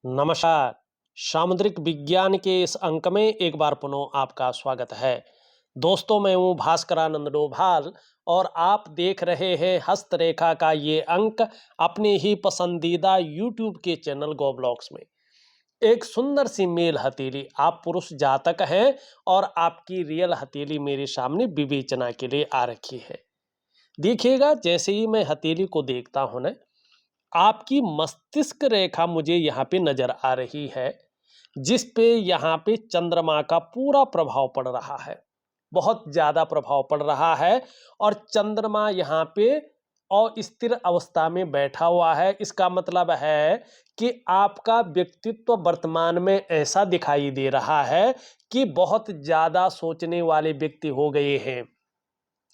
नमस्कार। सामुद्रिक विज्ञान के इस अंक में एक बार पुनः आपका स्वागत है। दोस्तों, मैं हूँ भास्करानंद डोभाल और आप देख रहे हैं हस्तरेखा का ये अंक अपने ही पसंदीदा यूट्यूब के चैनल गो ब्लॉग्स में। एक सुंदर सी मेल हथेली, आप पुरुष जातक हैं और आपकी रियल हथेली मेरे सामने विवेचना के लिए आ रखी है। देखिएगा, जैसे ही मैं हथेली को देखता हूं ना, आपकी मस्तिष्क रेखा मुझे यहाँ पे नजर आ रही है, जिस पे यहाँ पे चंद्रमा का पूरा प्रभाव पड़ रहा है। बहुत ज्यादा प्रभाव पड़ रहा है और चंद्रमा यहाँ पे अस्थिर अवस्था में बैठा हुआ है। इसका मतलब है कि आपका व्यक्तित्व वर्तमान में ऐसा दिखाई दे रहा है कि बहुत ज्यादा सोचने वाले व्यक्ति हो गए हैं।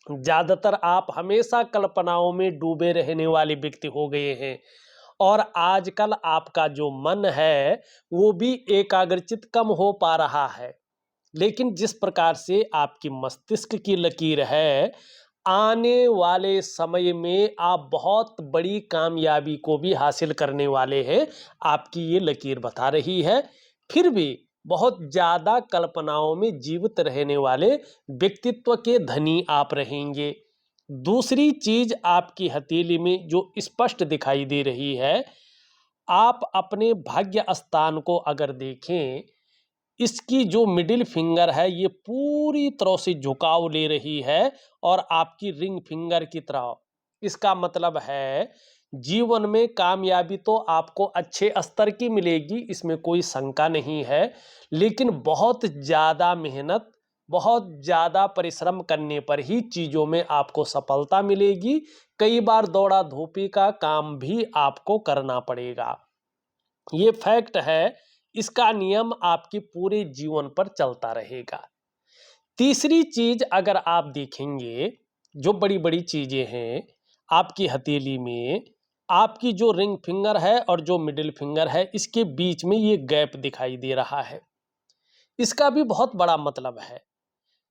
ज्यादातर आप हमेशा कल्पनाओं में डूबे रहने वाले व्यक्ति हो गए हैं और आजकल आपका जो मन है वो भी एकाग्रचित कम हो पा रहा है। लेकिन जिस प्रकार से आपकी मस्तिष्क की लकीर है, आने वाले समय में आप बहुत बड़ी कामयाबी को भी हासिल करने वाले हैं, आपकी ये लकीर बता रही है। फिर भी बहुत ज्यादा कल्पनाओं में जीवित रहने वाले व्यक्तित्व के धनी आप रहेंगे। दूसरी चीज आपकी हथेली में जो स्पष्ट दिखाई दे रही है, आप अपने भाग्य स्थान को अगर देखें, इसकी जो मिडिल फिंगर है ये पूरी तरह से झुकाव ले रही है और आपकी रिंग फिंगर की तरह। इसका मतलब है जीवन में कामयाबी तो आपको अच्छे स्तर की मिलेगी, इसमें कोई शंका नहीं है। लेकिन बहुत ज़्यादा मेहनत, बहुत ज़्यादा परिश्रम करने पर ही चीज़ों में आपको सफलता मिलेगी। कई बार दौड़ा धूपी का काम भी आपको करना पड़ेगा। ये फैक्ट है, इसका नियम आपके पूरे जीवन पर चलता रहेगा। तीसरी चीज अगर आप देखेंगे, जो बड़ी बड़ी चीजें हैं आपकी हथेली में, आपकी जो रिंग फिंगर है और जो मिडिल फिंगर है, इसके बीच में ये गैप दिखाई दे रहा है। इसका भी बहुत बड़ा मतलब है।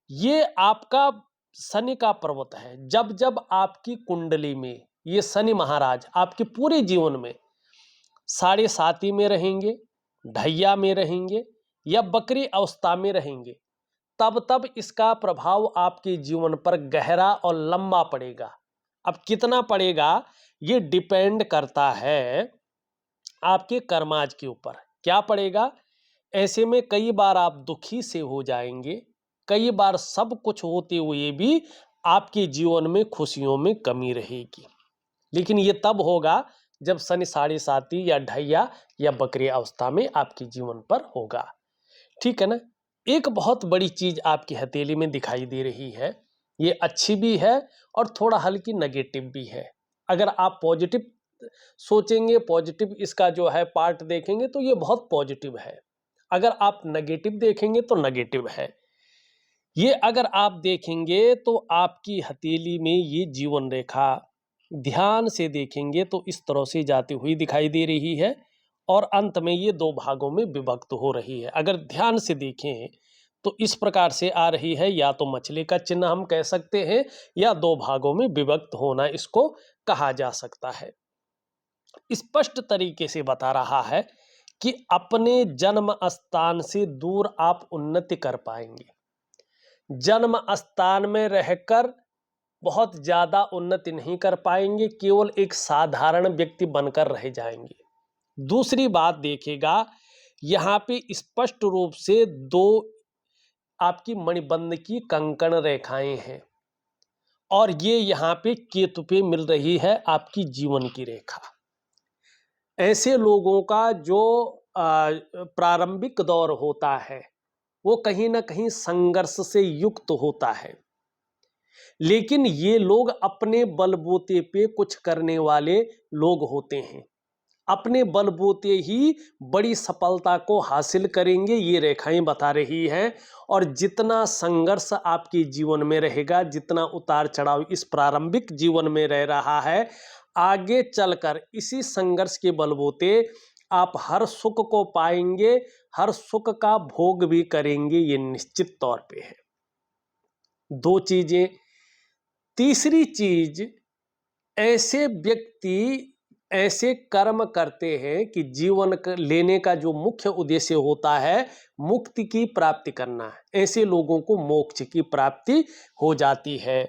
ये आपका शनि का पर्वत है। जब जब आपकी कुंडली में ये शनि महाराज आपके पूरे जीवन में साढ़े साती में रहेंगे, ढैया में रहेंगे या बकरी अवस्था में रहेंगे, तब तब इसका प्रभाव आपके जीवन पर गहरा और लंबा पड़ेगा। अब कितना पड़ेगा ये डिपेंड करता है आपके कर्माज के ऊपर। क्या पड़ेगा? ऐसे में कई बार आप दुखी से हो जाएंगे, कई बार सब कुछ होते हुए भी आपके जीवन में खुशियों में कमी रहेगी। लेकिन ये तब होगा जब शनि साढ़े साती या ढैया या बकरी अवस्था में आपके जीवन पर होगा। ठीक है ना? एक बहुत बड़ी चीज आपकी हथेली में दिखाई दे रही है, ये अच्छी भी है और थोड़ा हल्की नेगेटिव भी है। अगर आप पॉजिटिव सोचेंगे, पॉजिटिव इसका जो है पार्ट देखेंगे तो ये बहुत पॉजिटिव है। अगर आप नेगेटिव देखेंगे तो नेगेटिव है। ये अगर आप देखेंगे तो आपकी हथेली में ये जीवन रेखा ध्यान से देखेंगे तो इस तरह से जाती हुई दिखाई दे रही है और अंत में ये दो भागों में विभक्त हो रही है। अगर ध्यान से देखें तो इस प्रकार से आ रही है, या तो मछली का चिन्ह हम कह सकते हैं या दो भागों में विभक्त होना इसको कहा जा सकता है। स्पष्ट तरीके से बता रहा है कि अपने जन्म स्थान से दूर आप उन्नति कर पाएंगे। जन्म स्थान में रहकर बहुत ज्यादा उन्नति नहीं कर पाएंगे, केवल एक साधारण व्यक्ति बनकर रह जाएंगे। दूसरी बात देखिएगा, यहाँ पे स्पष्ट रूप से दो आपकी मणिबंध की कंकण रेखाएं हैं और ये यहाँ पे केतु पे मिल रही है आपकी जीवन की रेखा। ऐसे लोगों का जो प्रारंभिक दौर होता है वो कहीं ना कहीं संघर्ष से युक्त होता है, लेकिन ये लोग अपने बलबूते पे कुछ करने वाले लोग होते हैं। अपने बलबूते ही बड़ी सफलता को हासिल करेंगे, ये रेखाएं बता रही हैं। और जितना संघर्ष आपके जीवन में रहेगा, जितना उतार चढ़ाव इस प्रारंभिक जीवन में रह रहा है, आगे चलकर इसी संघर्ष के बलबूते आप हर सुख को पाएंगे, हर सुख का भोग भी करेंगे, ये निश्चित तौर पे है। दो चीजें। तीसरी चीज, ऐसे व्यक्ति ऐसे कर्म करते हैं कि लेने का जो मुख्य उद्देश्य होता है मुक्ति की प्राप्ति करना, ऐसे लोगों को मोक्ष की प्राप्ति हो जाती है।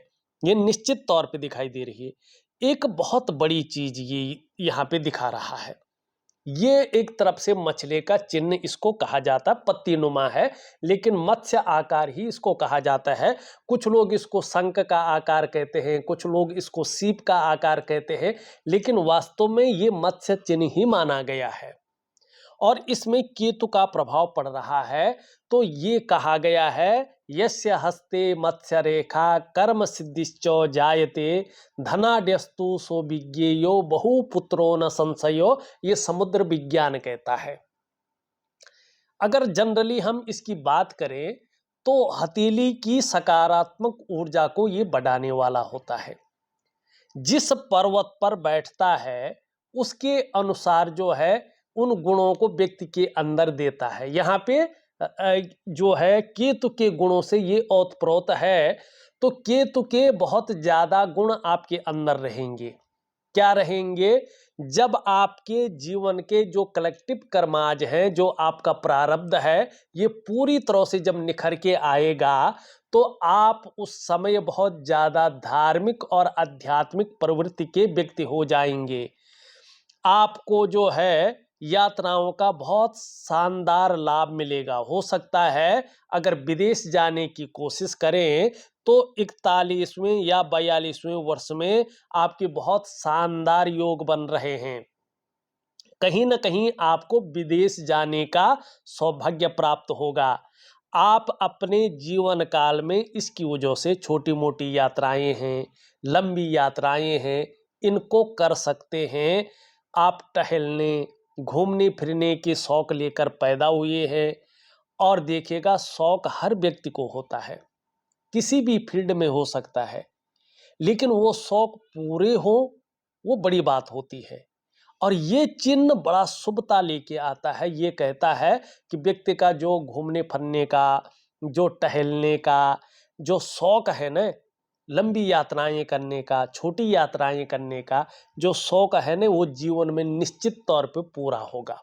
ये निश्चित तौर पे दिखाई दे रही है। एक बहुत बड़ी चीज ये यहाँ पे दिखा रहा है। ये एक तरफ से मछली का चिन्ह इसको कहा जाता है, पत्तीनुमा है, लेकिन मत्स्य आकार ही इसको कहा जाता है। कुछ लोग इसको शंख का आकार कहते हैं, कुछ लोग इसको सीप का आकार कहते हैं, लेकिन वास्तव में ये मत्स्य चिन्ह ही माना गया है और इसमें केतु का प्रभाव पड़ रहा है। तो ये कहा गया है यस्य हस्ते मत्स्य रेखा कर्म सिद्धिश्च जायते धनाड्यस्तु सो विज्ञेयो बहुपुत्रो न संशयो, ये समुद्र विज्ञान कहता है। अगर जनरली हम इसकी बात करें तो हथेली की सकारात्मक ऊर्जा को ये बढ़ाने वाला होता है। जिस पर्वत पर बैठता है उसके अनुसार जो है उन गुणों को व्यक्ति के अंदर देता है। यहाँ पे जो है केतु के गुणों से ये ओतप्रोत है, तो केतु के बहुत ज्यादा गुण आपके अंदर रहेंगे। क्या रहेंगे? जब आपके जीवन के जो कलेक्टिव कर्माज हैं, जो आपका प्रारब्ध है, ये पूरी तरह से जब निखर के आएगा तो आप उस समय बहुत ज्यादा धार्मिक और आध्यात्मिक प्रवृत्ति के व्यक्ति हो जाएंगे। आपको जो है यात्राओं का बहुत शानदार लाभ मिलेगा। हो सकता है अगर विदेश जाने की कोशिश करें तो 41वें या 42वें वर्ष में आपके बहुत शानदार योग बन रहे हैं। कहीं ना कहीं आपको विदेश जाने का सौभाग्य प्राप्त होगा। आप अपने जीवन काल में इसकी वजह से छोटी मोटी यात्राएं हैं, लंबी यात्राएं हैं, इनको कर सकते हैं। आप टहलने घूमने फिरने के शौक लेकर पैदा हुए हैं और देखिएगा शौक हर व्यक्ति को होता है, किसी भी फील्ड में हो सकता है, लेकिन वो शौक पूरे हो वो बड़ी बात होती है। और ये चिन्ह बड़ा शुभता लेके आता है। ये कहता है कि व्यक्ति का जो घूमने फिरने का, जो टहलने का जो शौक है ना, लंबी यात्राएं करने का, छोटी यात्राएं करने का जो शौक है ना, वो जीवन में निश्चित तौर पे पूरा होगा।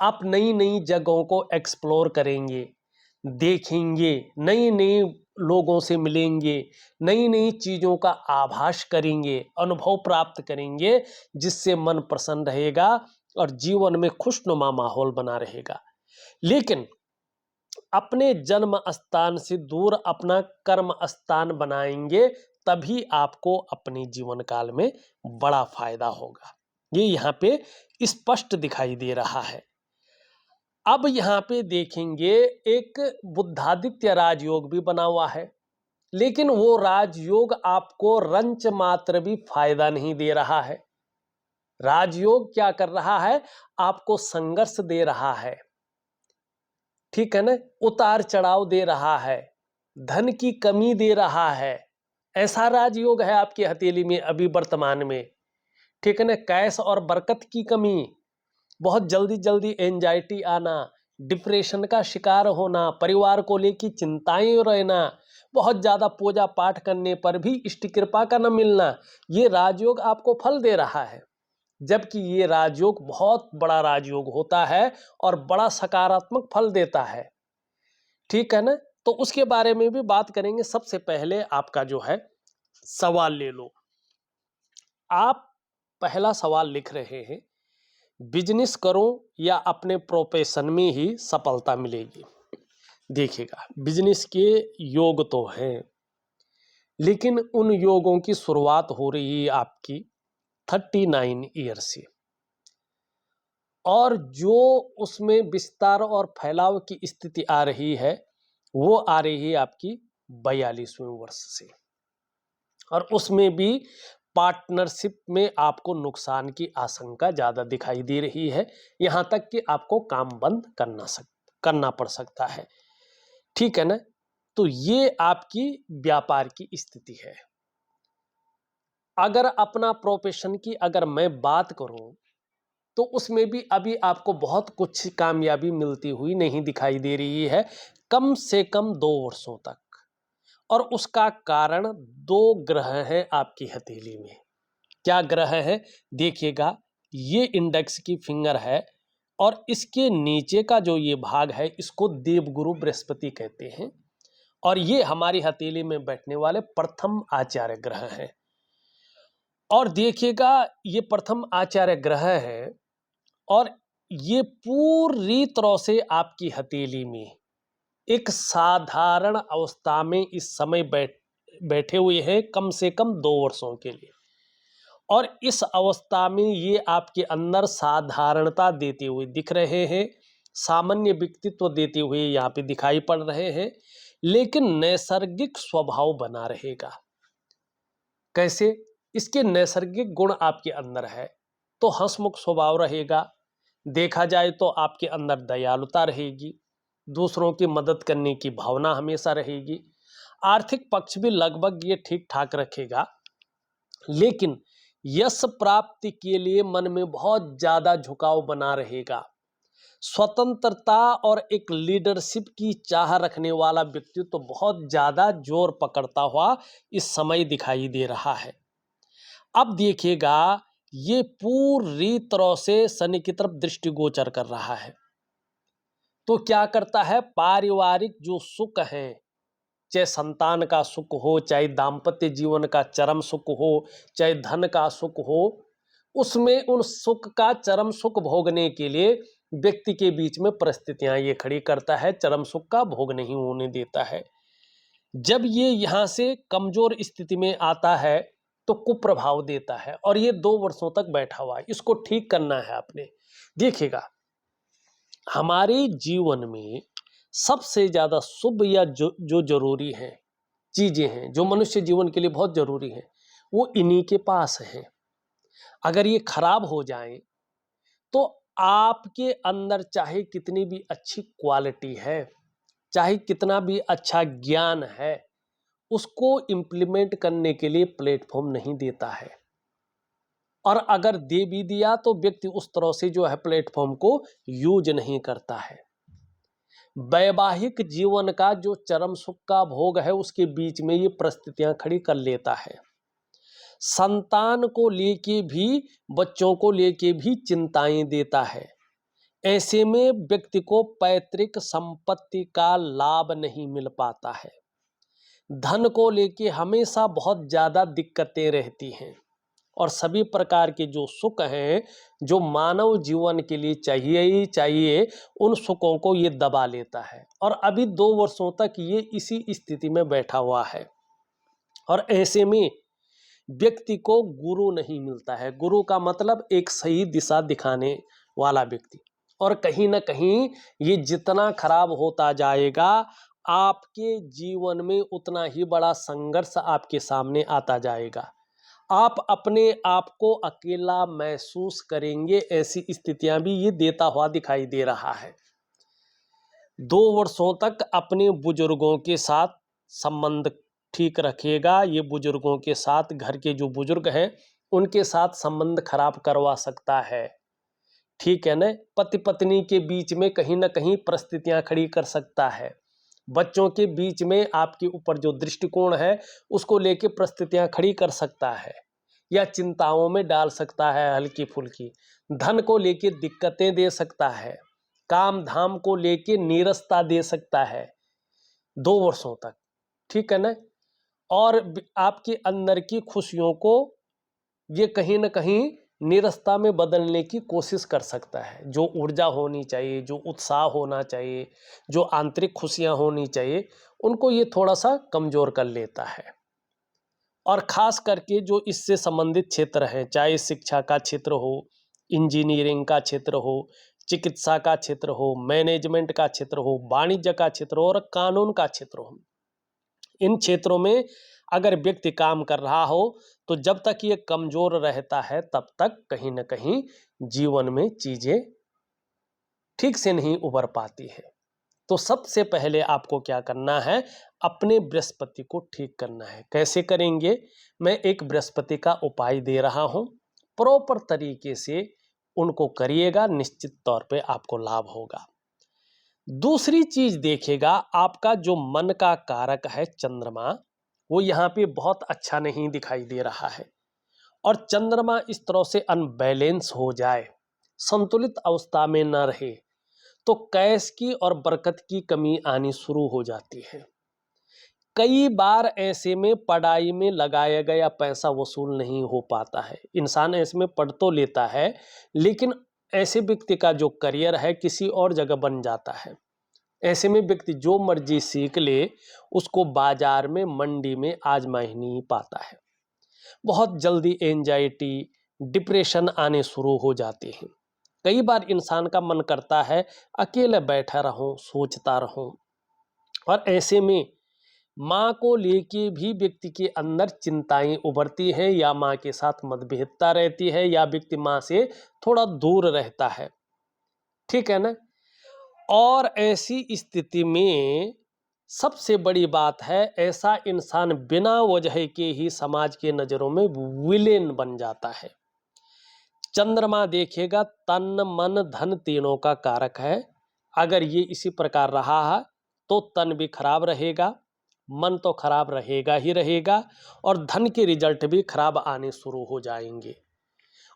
आप नई नई जगहों को एक्सप्लोर करेंगे, देखेंगे, नई नई लोगों से मिलेंगे, नई नई चीज़ों का आभास करेंगे, अनुभव प्राप्त करेंगे, जिससे मन प्रसन्न रहेगा और जीवन में खुशनुमा माहौल बना रहेगा। लेकिन अपने जन्म स्थान से दूर अपना कर्म स्थान बनाएंगे, तभी आपको अपने जीवन काल में बड़ा फायदा होगा। ये यहाँ पे स्पष्ट दिखाई दे रहा है। अब यहाँ पे देखेंगे एक बुद्धादित्य राजयोग भी बना हुआ है, लेकिन वो राजयोग आपको रंच मात्र भी फायदा नहीं दे रहा है। राजयोग क्या कर रहा है? आपको संघर्ष दे रहा है, ठीक है ना, उतार चढ़ाव दे रहा है, धन की कमी दे रहा है। ऐसा राजयोग है आपकी हथेली में अभी वर्तमान में, ठीक है ना। कैश और बरकत की कमी, बहुत जल्दी जल्दी एंजाइटी आना, डिप्रेशन का शिकार होना, परिवार को लेकर चिंताएं रहना, बहुत ज़्यादा पूजा पाठ करने पर भी इष्ट कृपा का न मिलना, ये राजयोग आपको फल दे रहा है। जबकि ये राजयोग बहुत बड़ा राजयोग होता है और बड़ा सकारात्मक फल देता है, ठीक है ना। तो उसके बारे में भी बात करेंगे। सबसे पहले आपका जो है सवाल ले लो। आप पहला सवाल लिख रहे हैं, बिजनेस करो या अपने प्रोफेशन में ही सफलता मिलेगी। देखिएगा, बिजनेस के योग तो हैं, लेकिन उन योगों की शुरुआत हो रही है आपकी 39 ईयर से, और जो उसमें विस्तार और फैलाव की स्थिति आ रही है वो आ रही है आपकी 42वें वर्ष से, और उसमें भी पार्टनरशिप में आपको नुकसान की आशंका ज़्यादा दिखाई दे रही है। यहाँ तक कि आपको काम बंद करना पड़ सकता है, ठीक है ना। तो ये आपकी व्यापार की स्थिति है। अगर अपना प्रोफेशन की अगर मैं बात करूं तो उसमें भी अभी आपको बहुत कुछ कामयाबी मिलती हुई नहीं दिखाई दे रही है, कम से कम 2 वर्षों तक। और उसका कारण 2 ग्रह हैं आपकी हथेली में, क्या ग्रह है देखिएगा, ये इंडेक्स की फिंगर है और इसके नीचे का जो ये भाग है इसको देवगुरु बृहस्पति कहते हैं और ये हमारी हथेली में बैठने वाले प्रथम आचार्य ग्रह हैं। और देखिएगा ये प्रथम आचार्य ग्रह है और ये पूरी तरह से आपकी हथेली में एक साधारण अवस्था में इस समय बैठे हुए हैं कम से कम 2 वर्षों के लिए। और इस अवस्था में ये आपके अंदर साधारणता देते हुए दिख रहे हैं, सामान्य व्यक्तित्व देते हुए यहाँ पे दिखाई पड़ रहे हैं, लेकिन नैसर्गिक स्वभाव बना रहेगा। कैसे? इसके नैसर्गिक गुण आपके अंदर है तो हंसमुख स्वभाव रहेगा। देखा जाए तो आपके अंदर दयालुता रहेगी, दूसरों की मदद करने की भावना हमेशा रहेगी। आर्थिक पक्ष भी लगभग ये ठीक ठाक रखेगा, लेकिन यश प्राप्ति के लिए मन में बहुत ज्यादा झुकाव बना रहेगा। स्वतंत्रता और एक लीडरशिप की चाह रखने वाला व्यक्ति तो बहुत ज्यादा जोर पकड़ता हुआ इस समय दिखाई दे रहा है। अब देखिएगा ये पूरी तरह से शनि की तरफ दृष्टिगोचर कर रहा है, तो क्या करता है, पारिवारिक जो सुख है, चाहे संतान का सुख हो, चाहे दाम्पत्य जीवन का चरम सुख हो, चाहे धन का सुख हो, उसमें उन सुख का चरम सुख भोगने के लिए व्यक्ति के बीच में परिस्थितियां ये खड़ी करता है, चरम सुख का भोग नहीं होने देता है। जब ये यहां से कमजोर स्थिति में आता है तो कुप्रभाव देता है और ये 2 वर्षों तक बैठा हुआ है। इसको ठीक करना है आपने। देखिएगा हमारे जीवन में सबसे ज्यादा शुभ या जो जरूरी है चीजें हैं, जो मनुष्य जीवन के लिए बहुत जरूरी है, वो इन्हीं के पास है। अगर ये खराब हो जाए तो आपके अंदर चाहे कितनी भी अच्छी क्वालिटी है, चाहे कितना भी अच्छा ज्ञान है, उसको इंप्लीमेंट करने के लिए प्लेटफॉर्म नहीं देता है। और अगर दे भी दिया तो व्यक्ति उस तरह से जो है प्लेटफॉर्म को यूज नहीं करता है। वैवाहिक जीवन का जो चरम सुख का भोग है उसके बीच में ये परिस्थितियां खड़ी कर लेता है। संतान को लेके भी, बच्चों को लेके भी चिंताएं देता है। ऐसे में व्यक्ति को पैतृक संपत्ति का लाभ नहीं मिल पाता है। धन को लेके हमेशा बहुत ज्यादा दिक्कतें रहती हैं और सभी प्रकार के जो सुख हैं जो मानव जीवन के लिए चाहिए ही चाहिए, उन सुखों को ये दबा लेता है और अभी 2 वर्षों तक ये इसी स्थिति में बैठा हुआ है। और ऐसे में व्यक्ति को गुरु नहीं मिलता है। गुरु का मतलब एक सही दिशा दिखाने वाला व्यक्ति। और कहीं ना कहीं ये जितना खराब होता जाएगा आपके जीवन में उतना ही बड़ा संघर्ष आपके सामने आता जाएगा। आप अपने आप को अकेला महसूस करेंगे, ऐसी स्थितियां भी ये देता हुआ दिखाई दे रहा है। 2 वर्षों तक अपने बुजुर्गों के साथ संबंध ठीक रखिएगा। ये बुजुर्गों के साथ, घर के जो बुजुर्ग हैं उनके साथ संबंध खराब करवा सकता है, ठीक है ना। पति पत्नी के बीच में कहीं ना कहीं परिस्थितियां खड़ी कर सकता है। बच्चों के बीच में आपके ऊपर जो दृष्टिकोण है उसको लेके परिस्थितियां खड़ी कर सकता है या चिंताओं में डाल सकता है हल्की फुल्की। धन को लेके दिक्कतें दे सकता है, काम धाम को लेके नीरसता दे सकता है 2 वर्षों तक, ठीक है ना। और आपके अंदर की खुशियों को ये कहीं ना कहीं नीरसता में बदलने की कोशिश कर सकता है। जो ऊर्जा होनी चाहिए, जो उत्साह होना चाहिए, जो आंतरिक खुशियां होनी चाहिए, उनको ये थोड़ा सा कमजोर कर लेता है। और खास करके जो इससे संबंधित क्षेत्र हैं, चाहे शिक्षा का क्षेत्र हो, इंजीनियरिंग का क्षेत्र हो, चिकित्सा का क्षेत्र हो, मैनेजमेंट का क्षेत्र हो, वाणिज्य का क्षेत्र हो और कानून का क्षेत्र हो, इन क्षेत्रों में अगर व्यक्ति काम कर रहा हो तो जब तक ये कमजोर रहता है तब तक कहीं ना कहीं जीवन में चीजें ठीक से नहीं उभर पाती है। तो सबसे पहले आपको क्या करना है, अपने बृहस्पति को ठीक करना है। कैसे करेंगे, मैं एक बृहस्पति का उपाय दे रहा हूं, प्रॉपर तरीके से उनको करिएगा, निश्चित तौर पे आपको लाभ होगा। दूसरी चीज देखिएगा, आपका जो मन का कारक है चंद्रमा, वो यहाँ पे बहुत अच्छा नहीं दिखाई दे रहा है और चंद्रमा इस तरह से अनबैलेंस हो जाए, संतुलित अवस्था में न रहे, तो कैश की और बरकत की कमी आनी शुरू हो जाती है। कई बार ऐसे में पढ़ाई में लगाया गया पैसा वसूल नहीं हो पाता है। इंसान ऐसे में पढ़ तो लेता है, लेकिन ऐसे व्यक्ति का जो करियर है किसी और जगह बन जाता है। ऐसे में व्यक्ति जो मर्जी सीख ले, उसको बाजार में, मंडी में आजमा ही नहीं पाता है। बहुत जल्दी एंजाइटी, डिप्रेशन आने शुरू हो जाते हैं। कई बार इंसान का मन करता है अकेले बैठा रहूं, सोचता रहूं। और ऐसे में माँ को लेके भी व्यक्ति के अंदर चिंताएं उभरती हैं, या माँ के साथ मतभेदता रहती है, या व्यक्ति माँ से थोड़ा दूर रहता है। ठीक है ना। और ऐसी स्थिति में सबसे बड़ी बात है, ऐसा इंसान बिना वजह के ही समाज के नजरों में विलेन बन जाता है। चंद्रमा देखिएगा तन मन धन तीनों का कारक है। अगर ये इसी प्रकार रहा है तो तन भी खराब रहेगा, मन तो खराब रहेगा ही रहेगा, और धन के रिजल्ट भी खराब आने शुरू हो जाएंगे।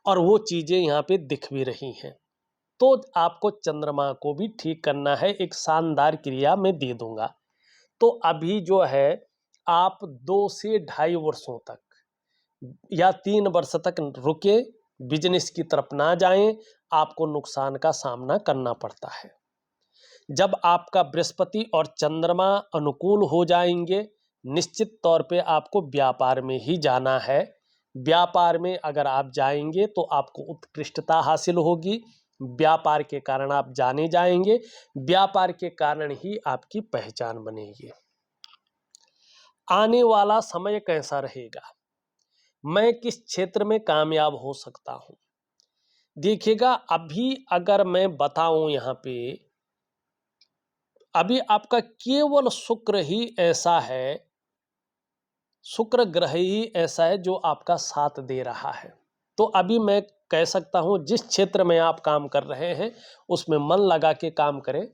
और वो चीजें यहाँ पे दिख भी रही हैं। तो आपको चंद्रमा को भी ठीक करना है, एक शानदार क्रिया मैं दे दूंगा। तो अभी जो है आप 2 से ढाई वर्षों तक या 3 वर्ष तक रुके, बिजनेस की तरफ ना जाएं, आपको नुकसान का सामना करना पड़ता है। जब आपका बृहस्पति और चंद्रमा अनुकूल हो जाएंगे, निश्चित तौर पे आपको व्यापार में ही जाना है। व्यापार में अगर आप जाएंगे तो आपको उत्कृष्टता हासिल होगी। व्यापार के कारण आप जाने जाएंगे, व्यापार के कारण ही आपकी पहचान बनेगी। आने वाला समय कैसा रहेगा, मैं किस क्षेत्र में कामयाब हो सकता हूं? देखिएगा, अभी अगर मैं बताऊं यहाँ पे, अभी आपका केवल शुक्र ही ऐसा है, शुक्र ग्रह ही ऐसा है जो आपका साथ दे रहा है। तो अभी मैं कह सकता हूं, जिस क्षेत्र में आप काम कर रहे हैं उसमें मन लगा के काम करें।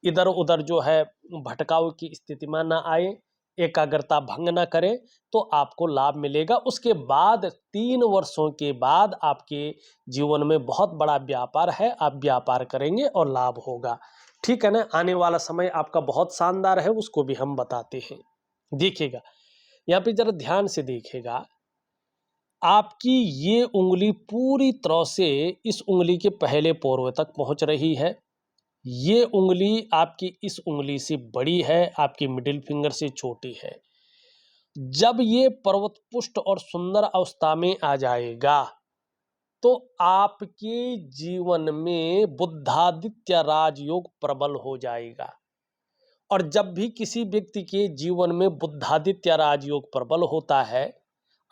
इधर उधर जो है भटकाव की स्थिति में ना आए, एकाग्रता भंग ना करें, तो आपको लाभ मिलेगा। उसके बाद 3 वर्षों के बाद आपके जीवन में बहुत बड़ा व्यापार है, आप व्यापार करेंगे और लाभ होगा। ठीक है ना। आने वाला समय आपका बहुत शानदार है, उसको भी हम बताते हैं। देखिएगा, यहाँ पे जरा ध्यान से देखिएगा, आपकी ये उंगली पूरी तरह से इस उंगली के पहले पोरों तक पहुंच रही है। ये उंगली आपकी इस उंगली से बड़ी है, आपकी मिडिल फिंगर से छोटी है। जब ये पर्वत पुष्ट और सुंदर अवस्था में आ जाएगा, तो आपके जीवन में बुद्धादित्य राजयोग प्रबल हो जाएगा। और जब भी किसी व्यक्ति के जीवन में बुद्धादित्य राजयोग प्रबल होता है,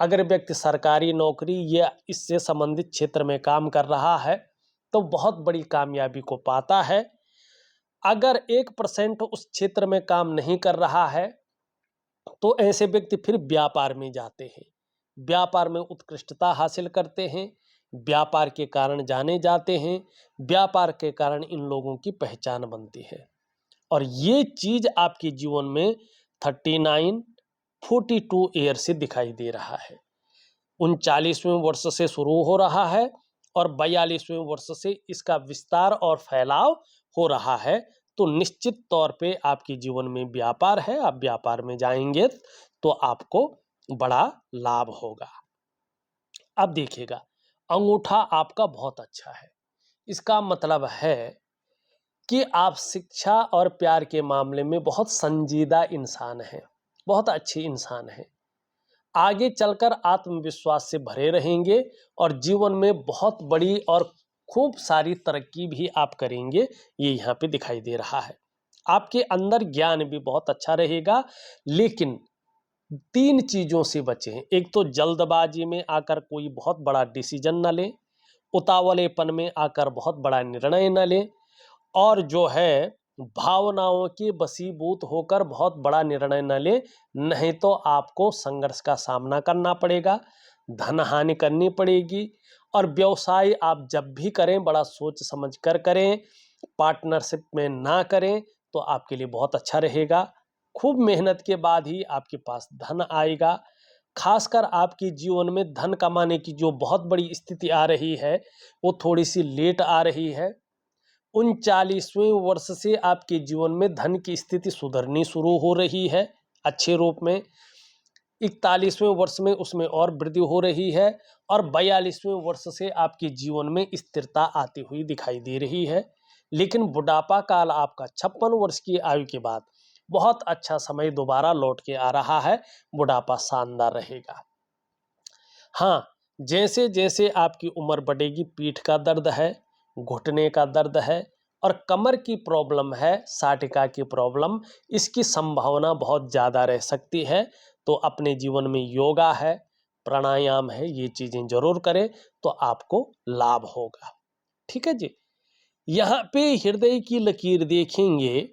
अगर व्यक्ति सरकारी नौकरी या इससे संबंधित क्षेत्र में काम कर रहा है, तो बहुत बड़ी कामयाबी को पाता है। अगर 1% उस क्षेत्र में काम नहीं कर रहा है, तो ऐसे व्यक्ति फिर व्यापार में जाते हैं, व्यापार में उत्कृष्टता हासिल करते हैं, व्यापार के कारण जाने जाते हैं, व्यापार के कारण इन लोगों की पहचान बनती है। और ये चीज आपके जीवन में 39, 42 ईयर से दिखाई दे रहा है। 39वें वर्ष से शुरू हो रहा है और 42वें वर्ष से इसका विस्तार और फैलाव हो रहा है। तो निश्चित तौर पे आपके जीवन में व्यापार है, आप व्यापार में जाएंगे तो आपको बड़ा लाभ होगा। अब देखिएगा, अंगूठा आपका बहुत अच्छा है। इसका मतलब है कि आप शिक्षा और प्यार के मामले में बहुत संजीदा इंसान हैं, बहुत अच्छे इंसान हैं। आगे चलकर आत्मविश्वास से भरे रहेंगे और जीवन में बहुत बड़ी और खूब सारी तरक्की भी आप करेंगे, ये यहाँ पे दिखाई दे रहा है। आपके अंदर ज्ञान भी बहुत अच्छा रहेगा, लेकिन 3 चीज़ों से बचें। एक तो जल्दबाजी में आकर कोई बहुत बड़ा डिसीजन न लें, उतावलेपन में आकर बहुत बड़ा निर्णय न लें, और जो है भावनाओं के वशीभूत होकर बहुत बड़ा निर्णय न ले, नहीं तो आपको संघर्ष का सामना करना पड़ेगा, धन हानि करनी पड़ेगी। और व्यवसाय आप जब भी करें बड़ा सोच समझ कर करें, पार्टनरशिप में ना करें तो आपके लिए बहुत अच्छा रहेगा। खूब मेहनत के बाद ही आपके पास धन आएगा। खासकर आपके जीवन में धन कमाने की जो बहुत बड़ी स्थिति आ रही है वो थोड़ी सी लेट आ रही है। 39वें वर्ष से आपके जीवन में धन की स्थिति सुधरनी शुरू हो रही है अच्छे रूप में। 41वें वर्ष में उसमें और वृद्धि हो रही है और 42वें वर्ष से आपके जीवन में स्थिरता आती हुई दिखाई दे रही है। लेकिन बुढ़ापा काल आपका 56 वर्ष की आयु के बाद बहुत अच्छा समय दोबारा लौट के आ रहा है। बुढ़ापा शानदार रहेगा। हाँ, जैसे जैसे आपकी उम्र बढ़ेगी, पीठ का दर्द है, घुटने का दर्द है और कमर की प्रॉब्लम है, साटिका की प्रॉब्लम, इसकी संभावना बहुत ज़्यादा रह सकती है। तो अपने जीवन में योगा है, प्राणायाम है, ये चीज़ें जरूर करें तो आपको लाभ होगा। ठीक है जी। यहाँ पे हृदय की लकीर देखेंगे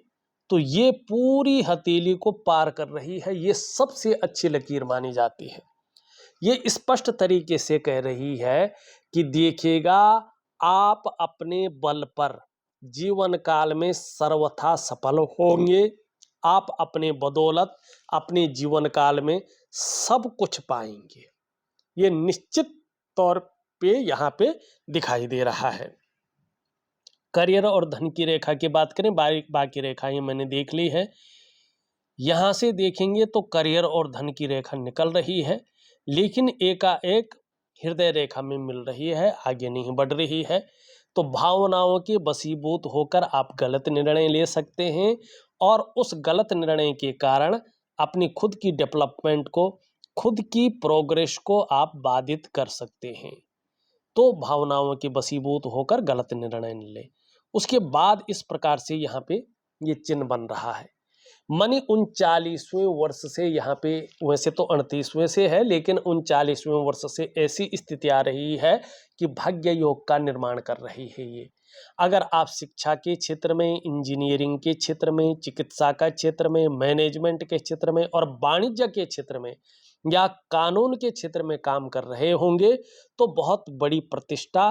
तो ये पूरी हथेली को पार कर रही है। ये सबसे अच्छी लकीर मानी जाती है। ये स्पष्ट तरीके से कह रही है कि देखिएगा, आप अपने बल पर जीवन काल में सर्वथा सफल होंगे। आप अपने बदौलत अपने जीवन काल में सब कुछ पाएंगे। ये निश्चित तौर पे यहाँ पे दिखाई दे रहा है। करियर और धन की रेखा की बात करें, बाकी रेखाएं मैंने देख ली है। यहां से देखेंगे तो करियर और धन की रेखा निकल रही है, लेकिन एकाएक हृदय रेखा में मिल रही है, आगे नहीं बढ़ रही है। तो भावनाओं के वशीभूत होकर आप गलत निर्णय ले सकते हैं और उस गलत निर्णय के कारण अपनी खुद की डेवलपमेंट को, खुद की प्रोग्रेस को आप बाधित कर सकते हैं। तो भावनाओं के वशीभूत होकर गलत निर्णय न लें। उसके बाद इस प्रकार से यहाँ पे ये चिन्ह बन रहा है। मानी 39वें वर्ष से यहाँ पे, वैसे तो 38वें से है, लेकिन 39वें वर्ष से ऐसी स्थिति आ रही है कि भाग्य योग का निर्माण कर रही है ये। अगर आप शिक्षा के क्षेत्र में, इंजीनियरिंग के क्षेत्र में, चिकित्सा का क्षेत्र में, मैनेजमेंट के क्षेत्र में और वाणिज्य के क्षेत्र में या कानून के क्षेत्र में काम कर रहे होंगे तो बहुत बड़ी प्रतिष्ठा,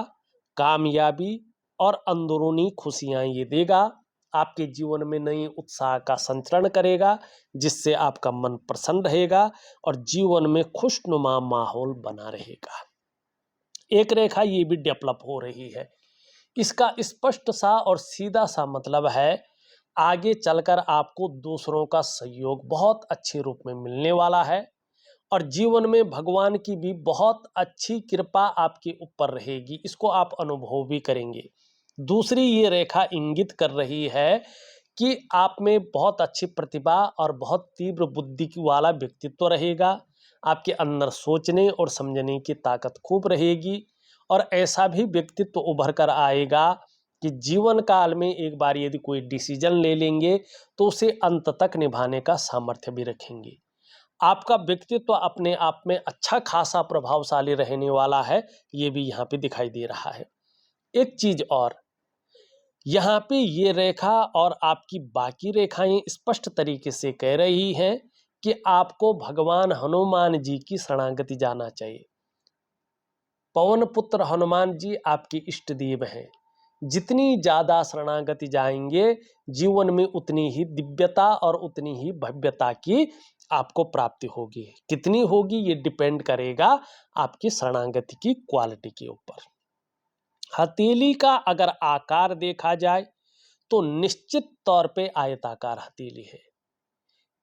कामयाबी और अंदरूनी खुशियां ये देगा। आपके जीवन में नई उत्साह का संचरण करेगा, जिससे आपका मन प्रसन्न रहेगा और जीवन में खुशनुमा माहौल बना रहेगा। एक रेखा ये भी डेवलप हो रही है। इसका स्पष्ट सा और सीधा सा मतलब है, आगे चलकर आपको दूसरों का सहयोग बहुत अच्छे रूप में मिलने वाला है और जीवन में भगवान की भी बहुत अच्छी कृपा आपके ऊपर रहेगी। इसको आप अनुभव भी करेंगे। दूसरी ये रेखा इंगित कर रही है कि आप में बहुत अच्छी प्रतिभा और बहुत तीव्र बुद्धि वाला व्यक्तित्व रहेगा। आपके अंदर सोचने और समझने की ताकत खूब रहेगी और ऐसा भी व्यक्तित्व उभर कर आएगा कि जीवन काल में एक बार यदि कोई डिसीजन ले लेंगे तो उसे अंत तक निभाने का सामर्थ्य भी रखेंगे। आपका व्यक्तित्व अपने आप में अच्छा खासा प्रभावशाली रहने वाला है, ये भी यहाँ पे दिखाई दे रहा है। एक चीज और, यहाँ पे ये रेखा और आपकी बाकी रेखाएं स्पष्ट तरीके से कह रही हैं कि आपको भगवान हनुमान जी की शरणागति जाना चाहिए। पवन पुत्र हनुमान जी आपके इष्ट देव हैं। जितनी ज्यादा शरणागति जाएंगे, जीवन में उतनी ही दिव्यता और उतनी ही भव्यता की आपको प्राप्ति होगी। कितनी होगी ये डिपेंड करेगा आपकी शरणागति की क्वालिटी के ऊपर। हथेली का अगर आकार देखा जाए तो निश्चित तौर पे आयताकार हथेली है।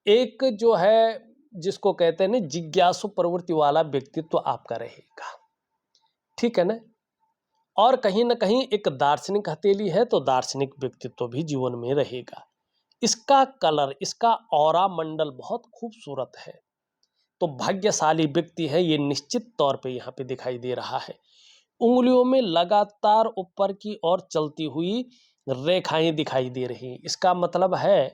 एक जो है जिसको कहते हैं ना जिज्ञासु प्रवृत्ति वाला व्यक्तित्व आपका रहेगा। ठीक है ना। और कहीं ना कहीं एक दार्शनिक हथेली है तो दार्शनिक व्यक्तित्व भी जीवन में रहेगा। इसका कलर, इसका ऑरा मंडल बहुत खूबसूरत है। तो भाग्यशाली व्यक्ति है ये निश्चित तौर पे यहाँ पे दिखाई दे रहा है। उंगलियों में लगातार ऊपर की ओर चलती हुई रेखाएं दिखाई दे रही हैं। इसका मतलब है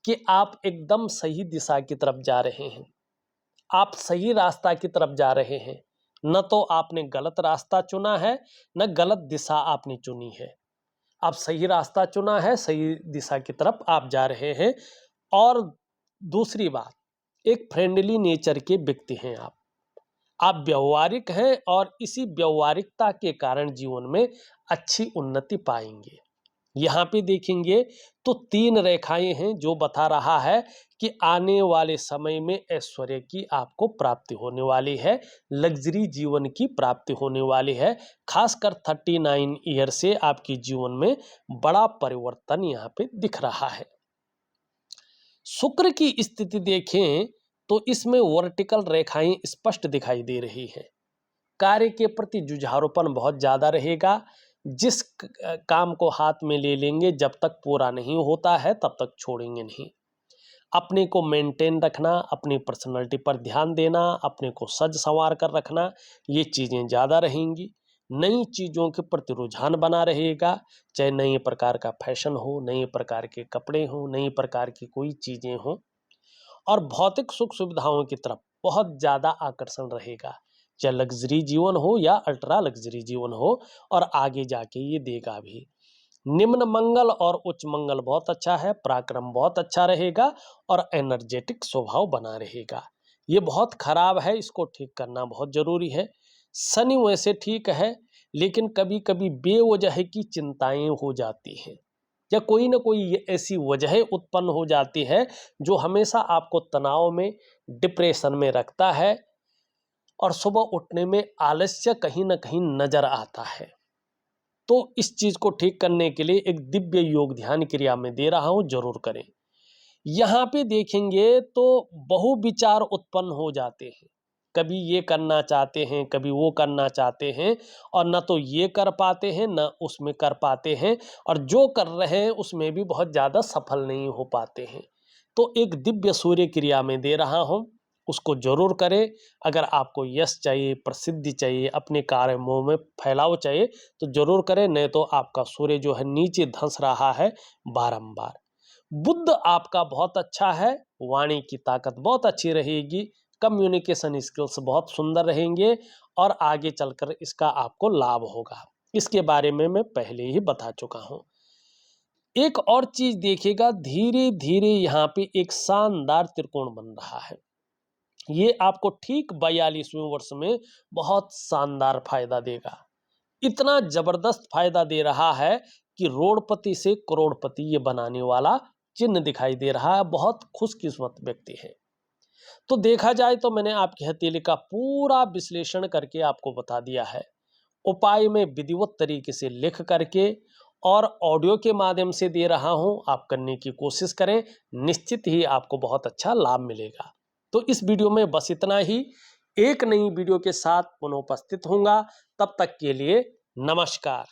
कि आप एकदम सही दिशा की तरफ जा रहे हैं। आप सही रास्ता की तरफ जा रहे हैं। न तो आपने गलत रास्ता चुना है, न गलत दिशा आपने चुनी है। आप सही रास्ता चुना है, सही दिशा की तरफ आप जा रहे हैं। और दूसरी बात, एक फ्रेंडली नेचर के व्यक्ति हैं आप व्यवहारिक हैं और इसी व्यवहारिकता के कारण जीवन में अच्छी उन्नति पाएंगे। यहाँ पे देखेंगे तो 3 रेखाएं हैं जो बता रहा है कि आने वाले समय में ऐश्वर्य की आपको प्राप्ति होने वाली है, लग्जरी जीवन की प्राप्ति होने वाली है। खासकर 39 ईयर से आपके जीवन में बड़ा परिवर्तन यहाँ पे दिख रहा है। शुक्र की स्थिति देखें तो इसमें वर्टिकल रेखाएं स्पष्ट दिखाई दे रही है। कार्य के प्रति जुझारूपन बहुत ज्यादा रहेगा। जिस काम को हाथ में ले लेंगे जब तक पूरा नहीं होता है तब तक छोड़ेंगे नहीं। अपने को मेंटेन रखना, अपनी पर्सनैलिटी पर ध्यान देना, अपने को सज संवार कर रखना, ये चीज़ें ज़्यादा रहेंगी। नई चीज़ों के प्रति रुझान बना रहेगा, चाहे नए प्रकार का फैशन हो, नए प्रकार के कपड़े हों, नई प्रकार की कोई चीज़ें हों, और भौतिक सुख सुविधाओं की तरफ बहुत ज़्यादा आकर्षण रहेगा, चाहे लग्जरी जीवन हो या अल्ट्रा लग्जरी जीवन हो, और आगे जाके ये देगा भी। निम्न मंगल और उच्च मंगल बहुत अच्छा है, पराक्रम बहुत अच्छा रहेगा और एनर्जेटिक स्वभाव बना रहेगा। ये बहुत खराब है, इसको ठीक करना बहुत जरूरी है। शनि वैसे ठीक है, लेकिन कभी कभी बेवजह की चिंताएं हो जाती हैं या कोई ना कोई ऐसी वजह उत्पन्न हो जाती है जो हमेशा आपको तनाव में, डिप्रेशन में रखता है और सुबह उठने में आलस्य कहीं ना कहीं नजर आता है। तो इस चीज को ठीक करने के लिए एक दिव्य योग ध्यान क्रिया में दे रहा हूं, जरूर करें। यहाँ पे देखेंगे तो बहु विचार उत्पन्न हो जाते हैं, कभी ये करना चाहते हैं, कभी वो करना चाहते हैं, और न तो ये कर पाते हैं न उसमें कर पाते हैं, और जो कर रहे हैं उसमें भी बहुत ज़्यादा सफल नहीं हो पाते हैं। तो एक दिव्य सूर्य क्रिया में दे रहा हूँ, उसको जरूर करें। अगर आपको यश चाहिए, प्रसिद्धि चाहिए, अपने कार्यों में फैलाव चाहिए तो जरूर करें, नहीं तो आपका सूर्य जो है नीचे धंस रहा है बारंबार। बुद्ध आपका बहुत अच्छा है, वाणी की ताकत बहुत अच्छी रहेगी, कम्युनिकेशन स्किल्स बहुत सुंदर रहेंगे और आगे चलकर इसका आपको लाभ होगा। इसके बारे में मैं पहले ही बता चुका हूं। एक और चीज देखिएगा, धीरे धीरे यहाँ पे एक शानदार त्रिकोण बन रहा है। ये आपको ठीक 42वें वर्ष में बहुत शानदार फायदा देगा। इतना जबरदस्त फायदा दे रहा है कि रोडपति से करोड़पति ये बनाने वाला चिन्ह दिखाई दे रहा है। बहुत खुशकिस्मत व्यक्ति है। तो देखा जाए तो मैंने आपकी हथेली का पूरा विश्लेषण करके आपको बता दिया है। उपाय में विधिवत तरीके से लिख करके और ऑडियो के माध्यम से दे रहा हूं, आप करने की कोशिश करें, निश्चित ही आपको बहुत अच्छा लाभ मिलेगा। तो इस वीडियो में बस इतना ही। एक नई वीडियो के साथ पुनः उपस्थित होऊंगा, तब तक के लिए नमस्कार।